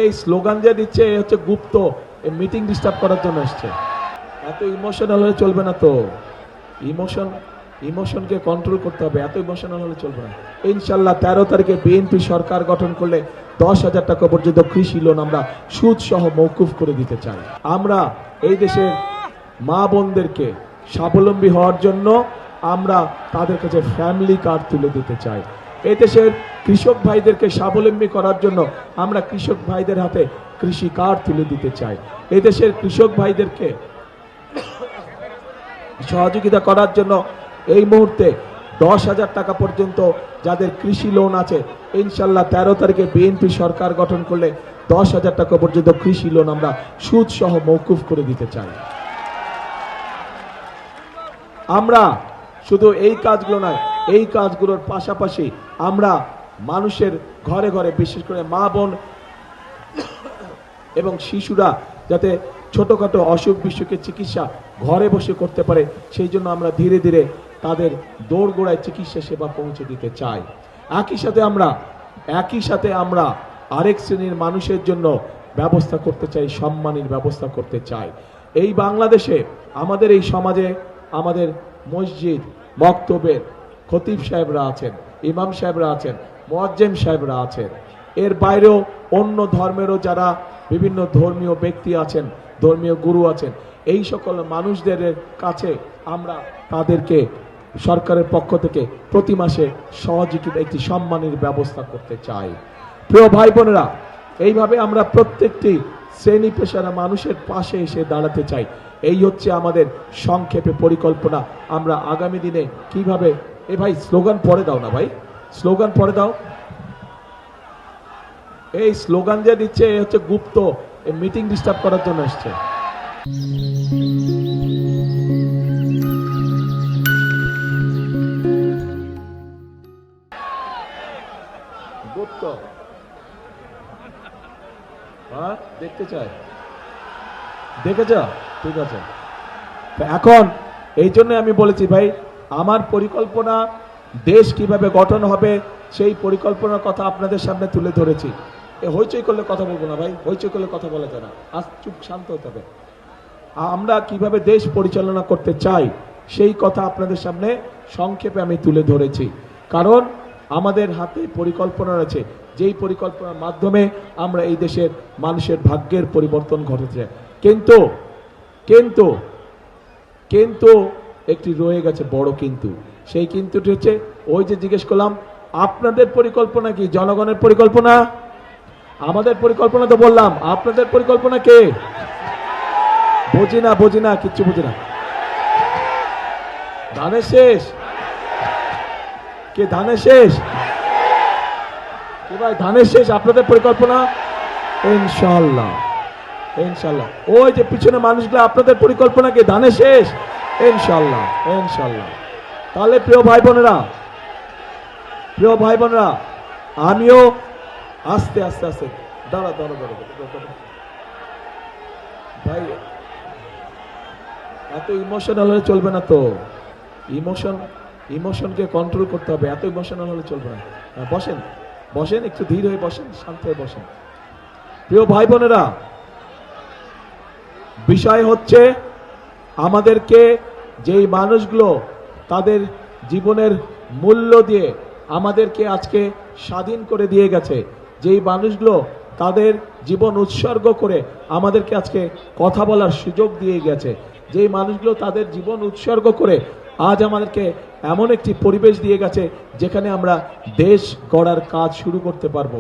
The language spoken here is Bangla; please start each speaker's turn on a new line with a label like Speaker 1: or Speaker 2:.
Speaker 1: এই স্লোগান যে দিচ্ছে এ হচ্ছে গুপ্ত, এই মিটিং ডিস্টার্ব করার জন্য এসছে। এত ইমোশনাল হলে চলবে না তো, ইমোশনকে কন্ট্রোল করতে হবে, এত ইমোশনাল হলে চলবে না। ইনশাল্লাহ 13 তারিখে বিএনপি সরকার গঠন করলে 10,000 টাকা পর্যন্ত কৃষি লোন আমরা সুদ সহ মওকুফ করে দিতে চাই। আমরা এই দেশের মা বোনদেরকে স্বাবলম্বী হওয়ার জন্য আমরা তাদের কাছে ফ্যামিলি কার্ড তুলে দিতে চাই। এই দেশের কৃষক ভাইদেরকে স্বাবলম্বী করার জন্য আমরা কৃষক ভাইদের হাতে কৃষি কার্ড তুলে দিতে চাই। এই দেশের কৃষক ভাইদেরকে সহযোগিতা করার জন্য এই মুহূর্তে 10,000 টাকা পর্যন্ত যাদের কৃষি লোন আছে, ইনশাল্লাহ 13 তারিখে বিএনপি সরকার গঠন করলে 10,000 টাকা পর্যন্ত কৃষি লোন আমরা সুদ সহ মওকুফ করে দিতে চাই। আমরা শুধু এই কাজগুলো নয়, এই কাজগুলোর পাশাপাশি আমরা মানুষের ঘরে ঘরে, বিশেষ করে মা বোন এবং শিশুরা যাতে ছোটখাটো অসুখ বিসুখের চিকিৎসা ঘরে বসে করতে পারে, সেই জন্য আমরা ধীরে ধীরে তাদের দোরগোড়ায় চিকিৎসা সেবা পৌঁছে দিতে চাই। একই সাথে আমরা আরেক শ্রেণীর মানুষের জন্য ব্যবস্থা করতে চাই, সম্মানের ব্যবস্থা করতে চাই। এই বাংলাদেশে আমাদের এই সমাজে আমাদের মসজিদ মক্তবের খতিব সাহেবরা আছেন, ইমাম সাহেবরা আছেন, মুয়াজ্জিম সাহেবরা আছেন। এর বাইরেও অন্য ধর্মেরও যারা বিভিন্ন ধর্মীয় ব্যক্তি আছেন, ধর্মীয় গুরু আছেন, এই সকল মানুষদের কাছে আমরা তাদেরকে সরকারের পক্ষ থেকে প্রতি মাসে সহযোগিতা একটি সম্মানের ব্যবস্থা করতে চাই। প্রিয় ভাই বোনেরা, এইভাবে আমরা প্রত্যেকটি শ্রেণী পেশার মানুষের পাশে এসে দাঁড়াতে চাই। এই হচ্ছে আমাদের সংক্ষেপে পরিকল্পনা। আমরা আগামী দিনে কিভাবে, ভাই স্লোগান পরে দাও না, ভাই স্লোগান পরে দাও। এই স্লোগান যে দিচ্ছে এ হচ্ছে গুপ্ত, এই মিটিং ডিস্টার্ব করার জন্য এসছে। গুপ্ত হ্যাঁ দেখতে চাই, দেখেছ? ঠিক আছে। এখন এই জন্য আমি বলেছি ভাই, আমার পরিকল্পনা দেশ কিভাবে গঠন হবে সেই পরিকল্পনার কথা আপনাদের সামনে তুলে ধরেছি। হইচই করলে কথা বলবো না ভাই, হইচই করলে কথা বলা যায় না, আজ চুপ শান্ত হতে হবে। আমরা কিভাবে দেশ পরিচালনা করতে চাই সেই কথা আপনাদের সামনে সংক্ষেপে আমি তুলে ধরেছি। কারণ আমাদের হাতে পরিকল্পনা রয়েছে, যেই পরিকল্পনার মাধ্যমে আমরা এই দেশের মানুষের ভাগ্যের পরিবর্তন ঘটেছে। কিন্তু কিন্তু কিন্তু একটি রয়ে গেছে বড় কিন্তু। সেই কিন্তুটি হচ্ছে ওই যে জিজ্ঞেস করলাম আপনাদের পরিকল্পনা কি, জনগণের পরিকল্পনা? আমাদের পরিকল্পনা তো বললাম, আপনাদের পরিকল্পনা কে? বুঝি না কিচ্ছু বুঝি না। ধানের শেষ কে? ধানের শেষ কে ভাই? ধানের শেষ আপনাদের পরিকল্পনা? ইনশাআল্লাহ ইনশাআল্লাহ। ওই যে পিছনে মানুষগুলো, আপনাদের পরিকল্পনা কি? ধানের শেষ? ইনশাআল্লাহ ইনশাআল্লাহ। তাহলে প্রিয় ভাই বোনেরা, আমিও আস্তে আস্তে আস্তে দাঁড়া ভাই, এত ইমোশনাল হলে চলবে না তো, ইমোশনকে কন্ট্রোল করতে হবে, এত ইমোশনাল হলে চলবে না। বসেন একটু ধীর হয়ে বসেন, শান্ত হয়ে বসেন। প্রিয় ভাই বোনেরা, বিষয় হচ্ছে আমাদেরকে যেই মানুষগুলো তাদের জীবনের মূল্য দিয়ে আমাদেরকে আজকে স্বাধীন করে দিয়ে গেছে, যেই মানুষগুলো তাদের জীবন উৎসর্গ করে আমাদেরকে আজকে কথা বলার সুযোগ দিয়ে গেছে, যেই মানুষগুলো তাদের জীবন উৎসর্গ করে আজ আমাদেরকে এমন একটি পরিবেশ দিয়ে গেছে যেখানে আমরা দেশ গড়ার কাজ শুরু করতে পারবো,